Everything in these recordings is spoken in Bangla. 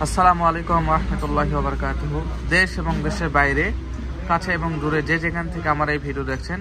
আসসালামু আলাইকুম রহমতুল্লাহি ওয়া বারাকাতুহু। দেশ এবং দেশের বাইরে, কাছে এবং দূরে যে যেখান থেকে আমার এই ভিডিও দেখছেন,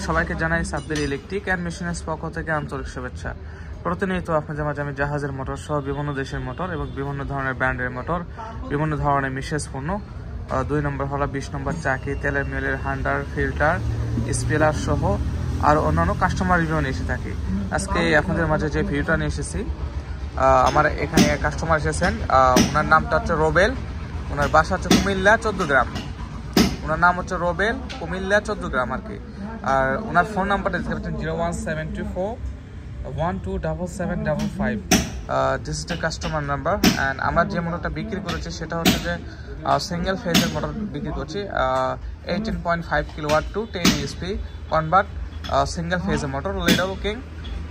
সবাইকে জানাই সাব্বির ইলেকট্রিক অ্যান্ড মেশিনের পক্ষ থেকে আন্তরিক শুভেচ্ছা। প্রতিনিয়ত আপনাদের মাঝে আমি জাহাজের মোটর সহ বিভিন্ন দেশের মোটর এবং বিভিন্ন ধরনের ব্র্যান্ডের মোটর, বিভিন্ন ধরনের বিশেষ পণ্য, 2 নম্বর হলো 20 নম্বর চাকি, তেলের মিলের হান্ডার, ফিল্টার, স্পেলার সহ আর অন্যান্য কাস্টমার রিভিউ নিয়ে এসে থাকি। আজকে আপনাদের মাঝে যে ভিডিওটা নিয়ে এসেছি, আমার এখানে কাস্টমার এসেছেন, ওনার নামটা হচ্ছে রোবেল, ওনার বাসা হচ্ছে কুমিল্লা 14 গ্রাম। ওনার নাম হচ্ছে রোবেল, কুমিল্লা 14 গ্রাম আর কি। আর ওনার ফোন নাম্বারটা দেখতে পাচ্ছেন 01724127755। This is the customer number. And আমরা যে মোটরটা বিক্রি করেছি সেটা হচ্ছে যে সিঙ্গেল ফেজের মোটর বিক্রি করছি, 18.5 kilowatt to 10 ESP convert single ফেজের মোটর, লিডল কিং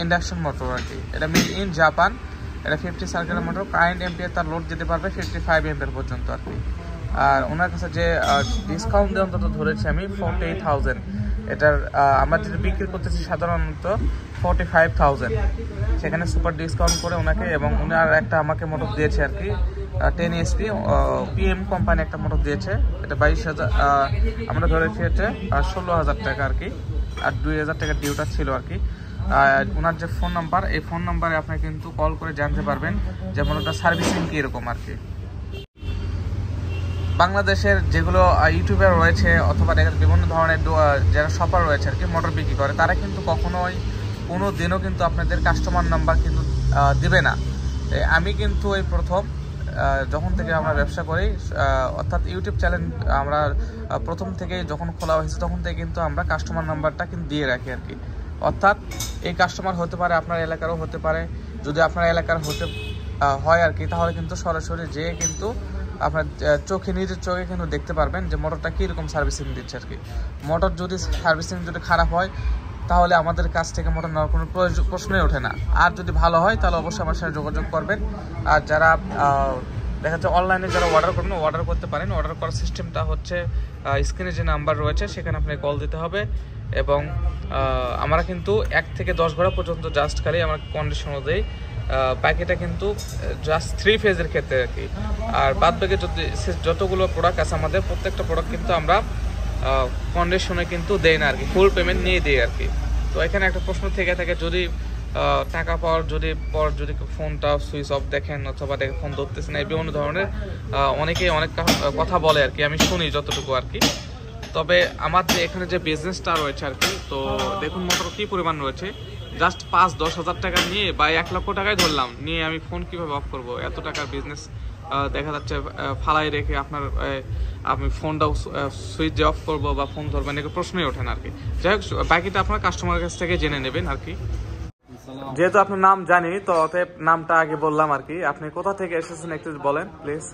ইন্ডাকশন মোটর আর কি। এটা মেড ইন জাপান। এটা 50 সার্কেলের মোটর, কারেন্ট এম্পিয়ার তার লোড যেতে পারবে 55 এম্পিয়ার পর্যন্ত আর কি। আর ওনার কাছে যে ডিসকাউন্ট দিয়ে অন্তত ধরেছি আমি 48,000। এটার আমরা যেটা বিক্রি করতেছি সাধারণত 45,000, সেখানে সুপার ডিসকাউন্ট করে ওনাকে, এবং ওনার একটা আমাকে মোটর দিয়েছে আর কি, 10 ESP PM কোম্পানি একটা মোটর দিয়েছে। এটা 22,000, আমরা ধরেছি হচ্ছে 16,000 টাকা আর কি। আর 2,000 টাকা ডিউটা ছিল আর কি। ওনার যে ফোন নাম্বার, এই ফোন নাম্বারে আপনি কিন্তু কল করে জানতে পারবেন যে মোটরটা সার্ভিসিং কীরকম আর কি। বাংলাদেশের যেগুলো ইউটিউবার রয়েছে অথবা বিভিন্ন ধরনের যারা শপার রয়েছে আর কি, মোটর বিক্রি করে, তারা কিন্তু কখনোই কোনো দিনও কিন্তু আপনাদের কাস্টমার নাম্বার কিন্তু দিবে না। আমি কিন্তু এই প্রথম, যখন থেকে আমরা ব্যবসা করি, অর্থাৎ ইউটিউব চ্যানেল আমরা প্রথম থেকে যখন খোলা হয়েছে তখন থেকে কিন্তু আমরা কাস্টমার নাম্বারটা কিন্তু দিয়ে রাখি আর কি। অর্থাৎ এই কাস্টমার হতে পারে আপনার এলাকারও হতে পারে, যদি আপনার এলাকার হতে হয় আর কি, তাহলে কিন্তু সরাসরি যেয়ে কিন্তু আপনার চোখে, নিজের চোখে কিন্তু দেখতে পারবেন যে মোটরটা কীরকম সার্ভিসিং দিচ্ছে আর কি। মোটর যদি সার্ভিসিং যদি খারাপ হয় তাহলে আমাদের কাছ থেকে মোটর নেওয়ার কোনো প্রশ্নই ওঠে না। আর যদি ভালো হয় তাহলে অবশ্যই আমার সাথে যোগাযোগ করবেন। আর যারা দেখা যাচ্ছে অনলাইনে যারা অর্ডার করবেন, অর্ডার করতে পারেন। অর্ডার করার সিস্টেমটা হচ্ছে স্ক্রিনে যে নাম্বার রয়েছে সেখানে আপনাকে কল দিতে হবে, এবং আমরা কিন্তু 1 থেকে 10 ঘোড়া পর্যন্ত জাস্ট খালি আমরা কন্ডিশনও দেই। বাকিটা কিন্তু জাস্ট 3 ফেজের ক্ষেত্রে আর কি। আর বাদ বাকি যতগুলো প্রোডাক্ট আছে আমাদের, প্রত্যেকটা প্রোডাক্ট কিন্তু আমরা কন্ডিশনে কিন্তু দেই না আর কি, ফুল পেমেন্ট নিয়ে দিই আর কি। তো এখানে একটা প্রশ্ন থেকে থাকে, যদি টাকা পাওয়ার যদি ফোনটা সুইচ অফ দেখেন অথবা ফোন ধরতেছে না, এই বিভিন্ন ধরনের অনেকেই অনেক কথা বলে আর কি, আমি শুনি যতটুকু আর কি। তবে আমার যে এখানে যে বিজনেসটা রয়েছে আর কি, তো দেখুন মোটর কী পরিমাণ রয়েছে। জাস্ট 5-10 হাজার টাকা নিয়ে বা 1 লক্ষ টাকায় ধরলাম নিয়ে আমি ফোন কীভাবে অফ করবো? এত টাকার বিজনেস দেখা যাচ্ছে ফালাই রেখে আমি ফোনটাও সুইচ অফ করবো বা ফোন ধরবেন, এগুলো প্রশ্নই ওঠে না আর কি। যাই হোক, বাকিটা আপনার কাস্টমারের কাছ থেকে জেনে নেবেন আর কি। যেহেতু আপনার নাম জানি, তো অতএব নামটা আগে বললাম আর কি। আপনি কোথা থেকে এসেছেন একটু বলেন প্লিজ।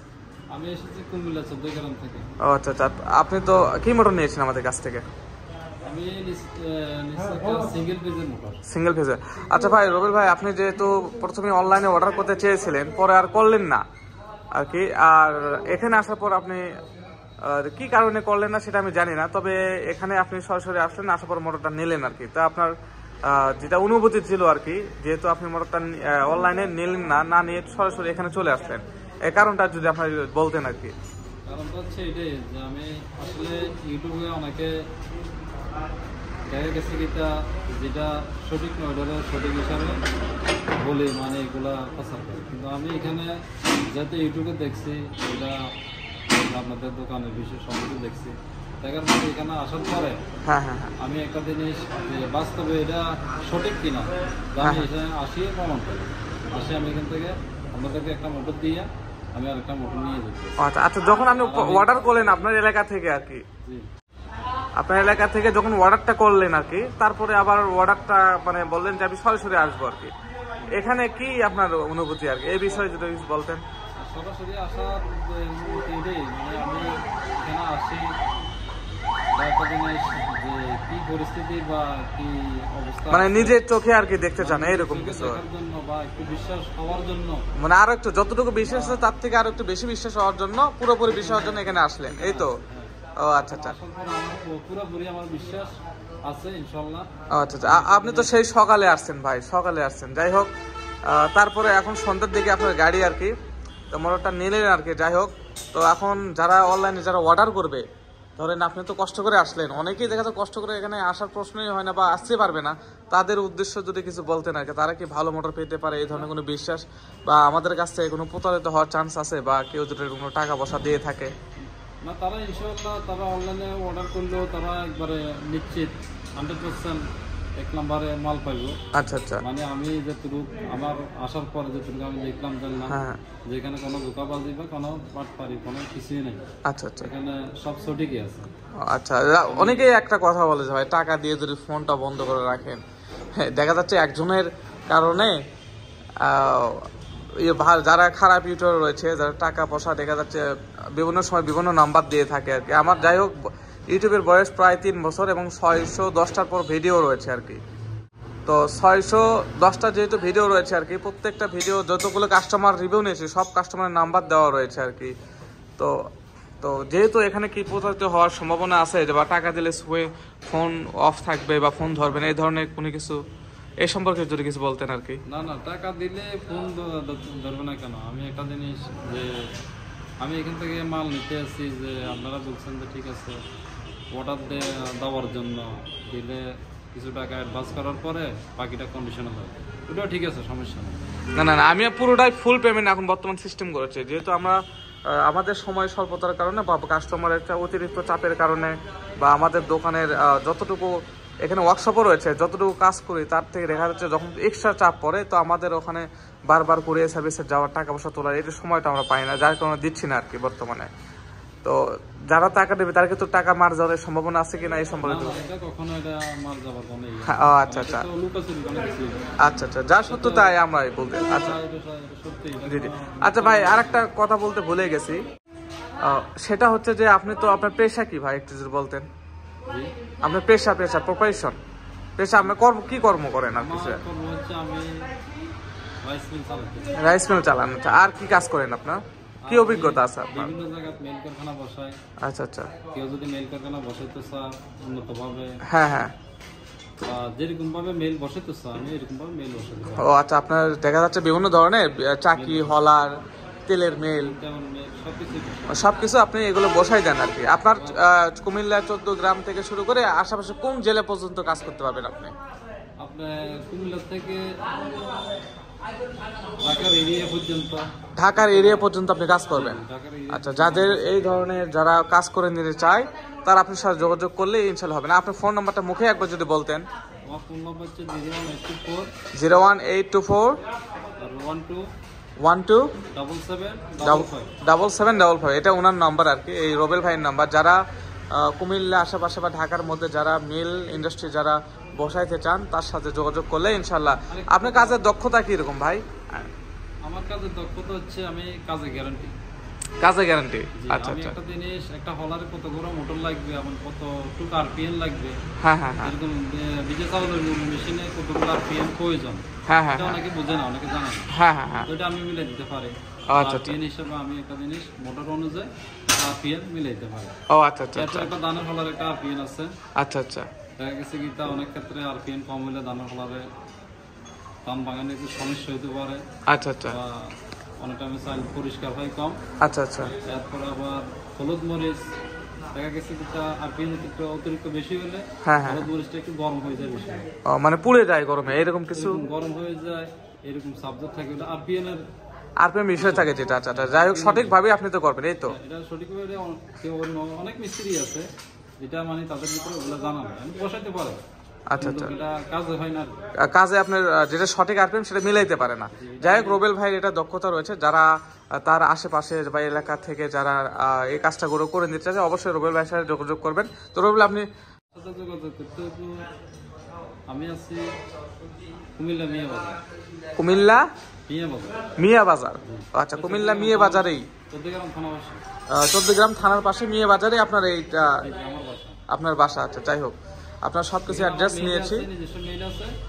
আমি এসেছি কুমিল্লা 14 গ্রাম থেকে। ও আচ্ছা আচ্ছা। আপনি তো কি মোটর নিয়েছেন আমাদের কাছ থেকে? আমি সিঙ্গেল ফেজের মোটর। সিঙ্গেল ফেজের। আচ্ছা ভাই রোবেল ভাই, আপনি যেহেতু প্রথমে অনলাইনে অর্ডার করতে চেয়েছিলেন, পরে আর করলেন না আর কি, আর এখানে আসার পর আপনি কি কারণে করলেন না সেটা আমি জানি না, তবে এখানে আপনি সরাসরি আসলেন, আসার পর মোটরটা নিলেন আর কি। তা আপনার যেটা অনুভূতি ছিল আর কি, যেহেতু আপনি মোটরটা অনলাইনে নিলেন না নিয়ে সরাসরি এখানে চলে আসলেন, এই কারণটা যদি আপনার বলতেন আর কি। কারণটা হচ্ছে এটাই যে আমি আসলে ইউটিউবে অনেকে দেখা গেছে যেটা সঠিক নয় ওটা সঠিক হিসাবে বলি, মানে এগুলা প্রচার করে। কিন্তু আমি এখানে যাতে ইউটিউবে দেখছি, এটা আপনাদের দোকানের বিশেষ সম্পর্কে দেখছি, দেখার পরে এখানে আসার পরে আমি একটা জিনিস যে বাস্তবে এটা সঠিক কিনা আমি এখানে আসিয়ে প্রমাণ করি। আসে আমি এখান থেকে আপনাদেরকে একটা মোটর দিয়ে আমি আরেকটা মোটর নিয়ে যেতে। আচ্ছা, যখন আপনি অর্ডার করলেন আপনার এলাকা থেকে আর কি, আপনার এলাকা থেকে যখন অর্ডারটা করলেন আর কি, তারপরে আবার অর্ডারটা মানে বললেন যে আমি সরাসরি আসবো আর কি, এখানে কি আপনার অনুভূতি আর কি, এই বিষয়ে যদি বলতেন। সরাসরি আসার এটাই, মানে আমি এখানে আসি একটা জিনিস যে কি পরিস্থিতি বা কি অবস্থা, মানে নিজের চোখে আর কি দেখতে চান এরকম কিছু জন্য বা একটু বিশ্বাস হওয়ার জন্য, মানে আরো একটু যতটুকু বিশ্বাস আছে তার থেকে আরো একটু বেশি বিশ্বাস হওয়ার জন্য, পুরোপুরি বিশ্বাস হওয়ার জন্য এখানে আসলেন, এই তো? ও আচ্ছা আচ্ছা, পুরোপুরি আমার বিশ্বাস আছে ইনশাআল্লাহ। আচ্ছা আচ্ছা, আপনি তো সেই সকালে আসছেন ভাই, সকালে আসছেন। যাই হোক, তারপরে এখন সন্ধ্যার দিকে আপনার গাড়ি আর কি তো মোটরটা নিলেন আর কি। যাই হোক, তো এখন যারা অনলাইনে যারা অর্ডার করবে, ধরেন আপনি তো কষ্ট করে আসলেন, অনেকেই দেখা যায় কষ্ট করে এখানে আসার প্রশ্নই হয় না বা আসতে পারবে না, তাদের উদ্দেশ্য যদি কিছু বলতেন আর কি, তারা কি ভালো মোটর পেতে পারে, এই ধরনের কোনো বিশ্বাস বা আমাদের কাছ থেকে কোনো প্রতারিত হওয়ার চান্স আছে, বা কেউ যদি কোনো টাকা পয়সা দিয়ে থাকে? না, তারা ইনশাআল্লাহ তারা অনলাইনে অর্ডার করলেও তারা একবারে নিশ্চিত 100% এক নম্বরে মাল পাইব। আচ্ছা আচ্ছা, মানে আমি যেটুকু আমার আসার পরে যেটুকু আমি দেখলাম জানলাম যেখানে কোনো ধোকাবাজি বা কোনো বাটপারি কোনো কিছুই নেই। আচ্ছা আচ্ছা, এখানে সব সঠিকই আছে। আচ্ছা, অনেকেই একটা কথা বলে যে ভাই টাকা দিয়ে যদি ফোনটা বন্ধ করে রাখেন, হ্যাঁ দেখা যাচ্ছে একজনের কারণে যারা খারাপ ইউটিউবার রয়েছে, যারা টাকা পয়সা দেখা যাচ্ছে বিভিন্ন সময় বিভিন্ন নাম্বার দিয়ে থাকে আর কি। আমার যাই হোক ইউটিউবের বয়স প্রায় 3 বছর এবং 610টার পর ভিডিও রয়েছে আর কি। তো 610টা যেহেতু ভিডিও রয়েছে আর কি, প্রত্যেকটা ভিডিও যতগুলো কাস্টমার রিভিউ নিয়েছে সব কাস্টমারের নাম্বার দেওয়া রয়েছে আর কি। তো তো যেহেতু এখানে কি প্রতারিত হওয়ার সম্ভাবনা আছে, যে বা টাকা দিলে ফোন অফ থাকবে বা ফোন ধরবে না, এই ধরনের কোনো কিছু এই সম্পর্কে যদি কিছু বলতেন আর কি। না না, টাকা দিলে ফোন ধরবে না কেন? আমি একটা জিনিস যে আমি এখান থেকে মাল নিতে আসছি, যে আপনারা বলছেন যে ঠিক আছে অর্ডার দেওয়ার জন্য দিলে কিছু টাকা অ্যাডভান্স করার পরে বাকিটা কন্ডিশনে দেবে, ওটাও ঠিক আছে, সমস্যা নেই। না না না, আমি পুরোটাই ফুল পেমেন্ট এখন বর্তমান সিস্টেম করেছি, যেহেতু আমরা আমাদের সময় স্বল্পতার কারণে বা কাস্টমারের একটা অতিরিক্ত চাপের কারণে বা আমাদের দোকানের যতটুকু এখানে ওয়ার্কশপও রয়েছে, যতটুকু কাজ করি তার থেকে দেখা যাচ্ছে যখন এক্সট্রা চাপ পড়ে, তো আমাদের ওখানে বারবার কুরিয়ার সার্ভিসে যাওয়ার টাকা পয়সা তোলার এই সময়টা আমরা পাই না, যার কারণে দিচ্ছি না আর কি বর্তমানে। তো যারা টাকা দেবে তার কিন্তু টাকা মার যাওয়ার সম্ভাবনা আছে কিনা এই সম্পর্কে? আচ্ছা আচ্ছা আচ্ছা আচ্ছা, যা সত্য তাই আমরা বলতে। আচ্ছা জি জি। আচ্ছা ভাই, আর একটা কথা বলতে ভুলে গেছি, সেটা হচ্ছে যে আপনি তো আপনার পেশা কি ভাই, একটু যদি বলতেন। আপনার পেশা প্রফেশন পেশা আপনার কি কর্ম করেন আর কিছু? রাইস মিল চালান। আচ্ছা, আর কি কাজ করেন আপনার? কি অভিজ্ঞতা আছে আপনার? বিভিন্ন জায়গায় মেল কারখানা বসায়। আচ্ছা আচ্ছা, কেউ যদি মেল কারখানা বসাইতে চায় উন্নতভাবে, হ্যাঁ হ্যাঁ, যেরকম ভাবে মেল বসাইতে চায় আমি এরকম ভাবে মেল বসাইতে চাই। ও আচ্ছা, আপনার দেখা যাচ্ছে বিভিন্ন ধরনের চাকি, হলার, তেলের মেল, সবকিছু আপনি এগুলো বসাই দেন আর কি। আপনার কুমিল্লা 14 গ্রাম থেকে শুরু করে আশেপাশে কোন জেলা পর্যন্ত কাজ করতে পারবেন আপনি? আপনার কুমিল্লা থেকে ঢাকার এরিয়া পর্যন্ত আপনি কাজ করবেন। আচ্ছা, যাদের এই ধরনের যারা কাজ করে নিতে চায় তারা আপনার সাথে যোগাযোগ করলে ইনশাল্লাহ হবে না। আপনার ফোন নাম্বারটা মুখে একবার যদি বলতেন। আমার ফোন নাম্বার হচ্ছে 01824 12 7755। এটা ওনার নাম্বার আর কি, এই রবেল ভাইয়ের নাম্বার। যারা কুমিল্লা আশেপাশে বা ঢাকার মধ্যে যারা মিল ইন্ডাস্ট্রি যারা বসাইতে চান তার সাথে যোগাযোগ করলে ইনশাল্লাহ। আপনার কাজের দক্ষতা কি রকম ভাই? আমার কাজের দক্ষতা হচ্ছে আমি কাজে গ্যারান্টি। আচ্ছা আচ্ছা, একটা জিনিস, একটা হলারে কত বড় মোটর লাগবে, আমার কত টুক আরপিএম লাগবে, হ্যাঁ হ্যাঁ হ্যাঁ, এরকম ডিজে চালানোর মেশিনে কতগুলো আরপিএম প্রয়োজন, হ্যাঁ হ্যাঁ, অনেকে বোঝে না, অনেকে জানে না, হ্যাঁ হ্যাঁ হ্যাঁ, ওইটা আমি মিলাই দিতে পারি। আচ্ছা আচ্ছা, হিসেবে আমি একটা জিনিস মোটর অনুযায়ী আরপিএম মিলাই দিতে পারি। ও আচ্ছা আচ্ছা, একটা দানের হলার একটা আরপিএম আছে। আচ্ছা আচ্ছা, দেখা গেছে কি তা অনেক ক্ষেত্রে আরপিএম কম হলে দানের হলারে দাম বাগানে একটু সমস্যা হতে পারে। আচ্ছা আচ্ছা, অনেক টাইমে চাল পরিষ্কার হয় কম। আচ্ছা আচ্ছা, এরপরে আবার হলুদ মরিচ দেখা গেছে আরপিএম একটু অতিরিক্ত বেশি হলে হলুদ মরিচটা একটু গরম হয়ে যায় বেশি, মানে পুড়ে যায় গরমে, এরকম কিছু গরম হয়ে যায়, এরকম সাবজেক্ট থাকে আরপিএম বিষয় থাকে যেটা। আচ্ছা আচ্ছা, যাই হোক সঠিকভাবে আপনি তো করবেন, এই তো? এটা সঠিকভাবে অনেক মিস্ত্রি আছে যেটা মানে তাদের ভিতরে ওগুলো জানা হয়, আমি বসাইতে পারে। আচ্ছা আচ্ছা, কাজে হয় না, কাজে আপনার যেটা সঠিক আরপিএম সেটা মিলাইতে পারে না। যাই হোক, রবেল ভাইয়ের এটা দক্ষতা রয়েছে। যারা তার আশেপাশে বা এলাকা থেকে যারা এই কাজটা করে নিতে চায় অবশ্যই রবেল ভাইয়ের সাথে যোগাযোগ করবেন। তো রবেল, আপনি যোগাযোগ করতে আমি আছি কুমিল্লা কুমিল্লা মিয়া বাজার। আচ্ছা, কুমিল্লা মিয়া বাজারেই 14 গ্রাম থানার পাশে মিয়া বাজারে আপনার এইটা আপনার বাসা। আচ্ছা, যাই হোক আপনার সবকিছু অ্যাড্রেস নিয়েছি।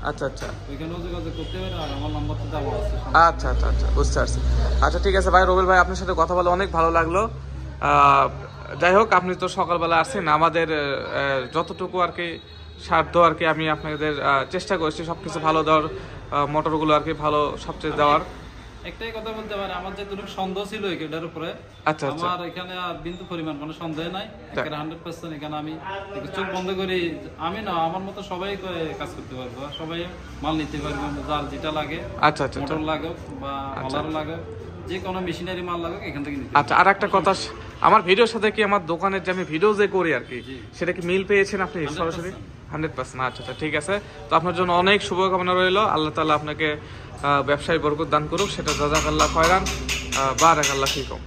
আচ্ছা আচ্ছা, আচ্ছা আচ্ছা আচ্ছা, বুঝতে পারছি। আচ্ছা ঠিক আছে ভাই, রবেল ভাই আপনার সাথে কথা বলে অনেক ভালো লাগলো। যাই হোক, আপনি তো সকালবেলা আসছেন, আমাদের যতটুকু আর কি সাধ্য আর কি আমি আপনাদের চেষ্টা করছি সবকিছু ভালো দেওয়ার, মোটরগুলো আর কি ভালো সবচেয়ে দেওয়ার। একটাই কথা বলতে পারি, আমার যে দুটো সন্দেহ ছিল এটার উপরে, আচ্ছা আচ্ছা, আমার এখানে আর বিন্দু পরিমাণ কোনো সন্দেহ নাই, একেবারে 100% এখানে আমি চোখ বন্ধ করি, আমি না আমার মতো সবাই কাজ করতে পারবো, সবাই মাল নিতে পারবো, যার যেটা লাগে, আচ্ছা আচ্ছা, মোটর লাগুক বা হলার লাগুক, যে কোনো মেশিনারি মাল লাগুক এখান থেকে নিতে। আচ্ছা, আর একটা কথা, আমার ভিডিওর সাথে কি আমার দোকানের যে আমি ভিডিও যে করি আর কি, সেটা কি মিল পেয়েছেন আপনি সরাসরি? 100%। আচ্ছা আচ্ছা, ঠিক আছে। তো আপনার জন্য অনেক শুভকামনা রইল, আল্লাহ তাআলা আপনাকে ব্যবসায় বরকত দান করুক, সেটা জাযাকাল্লাহ খায়রান বারাকাল্লাহ ফিকুম।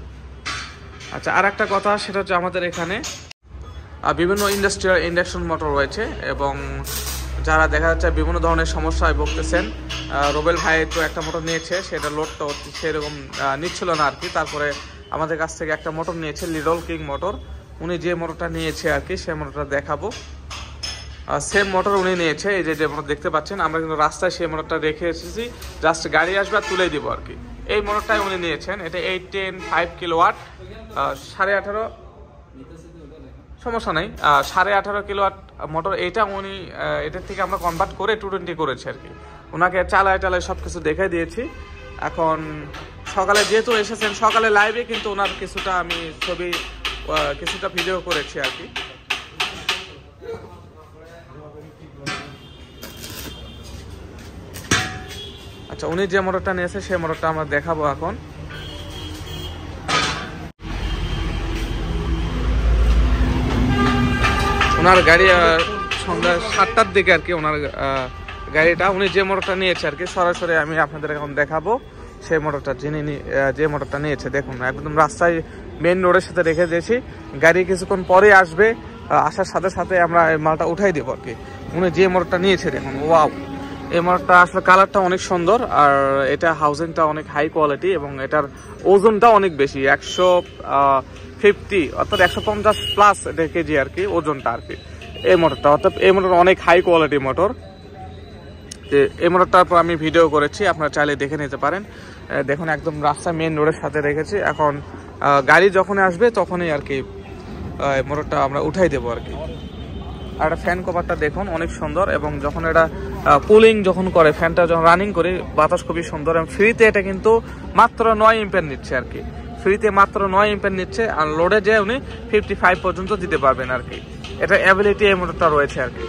আচ্ছা, আর একটা কথা, সেটা হচ্ছে আমাদের এখানে বিভিন্ন ইন্ডাস্ট্রিয়াল ইন্ডাকশন মোটর রয়েছে, এবং যারা দেখা যাচ্ছে বিভিন্ন ধরনের সমস্যায় ভুগতেছেন, রোবেল ভাই তো একটা মোটর নিয়েছে, সেটা লোডটা সেরকম নিচ্ছিল না আর কি, তারপরে আমাদের কাছ থেকে একটা মোটর নিয়েছে, লিডল কিং মোটর। উনি যে মোটরটা নিয়েছে আর কি, সেই মোটরটা দেখাবো। সেম মোটর উনি নিয়েছে, এই যে মোটর দেখতে পাচ্ছেন, আমরা কিন্তু রাস্তায় সেই মোটরটা রেখে এসেছি, জাস্ট গাড়ি আসবে আর তুলে দিব আর কি। এই মোটরটাই উনি নিয়েছেন, এটা 810 কিলোওয়াট, 18.5, সমস্যা নেই, 18.5 কিলোওয়াট মোটর। এইটা উনি এটার থেকে আমরা কনভার্ট করে 220 করেছি আর কি। ওনাকে চালায় সব কিছু দেখে দিয়েছি। এখন সকালে যেহেতু এসেছেন, সকালে লাইভে কিন্তু ওনার কিছুটা আমি ছবি, কিছুটা ভিডিও করেছি আর কি। আচ্ছা, উনি যে মোটরটা নিয়েছে সেই মোটরটা আমরা দেখাবো এখন। ওনার গাড়ি সন্ধ্যা 7টার দিকে আর কি, ওনার গাড়িটা, উনি যে মোটরটা নিয়েছে আর কি, সরাসরি আমি আপনাদের এখন দেখাবো সেই মোটরটা। যে মোটরটা নিয়েছে দেখুন, একদম রাস্তায় মেন রোডের সাথে রেখে দিয়েছি, গাড়ি কিছুক্ষণ পরে আসবে, আসার সাথে সাথে আমরা এই মালটা উঠাই দেবো আর কি। উনি যে মোটরটা নিয়েছে দেখুন, ওয়াও, এই মোটরটা আসলে কালারটা অনেক সুন্দর, আর এটা হাউজিংটা অনেক হাই কোয়ালিটি, এবং এটার ওজনটা অনেক বেশি, 150 অর্থাৎ 150 প্লাস কেজি আর কি ওজনটা আর কি এই মোটরটা। অর্থাৎ এই মোটর অনেক হাই কোয়ালিটি মোটর। এই মোটরটার পর আমি ভিডিও করেছি, আপনারা চাইলে দেখে নিতে পারেন। দেখুন, একদম রাস্তা মেন রোডের সাথে রেখেছি। এখন গাড়ি যখন আসবে তখনই আর কি মোটরটা আমরা উঠাই দেবো আর কি। আর একটা ফ্যান কভারটা দেখুন, অনেক সুন্দর, এবং যখন এটা কুলিং যখন করে, ফ্যানটা যখন রানিং করে, বাতাস খুবই সুন্দর। এবং ফ্রিতে এটা কিন্তু মাত্র 9 এম্পিয়ার নিচ্ছে আর কি, ফ্রিতে মাত্র 9 এম্পিয়ার নিচ্ছে, আর লোডে যে উনি 55 পর্যন্ত দিতে পারবেন আর কি। এটা অ্যাবিলিটি এই মোটরটা রয়েছে আর কি।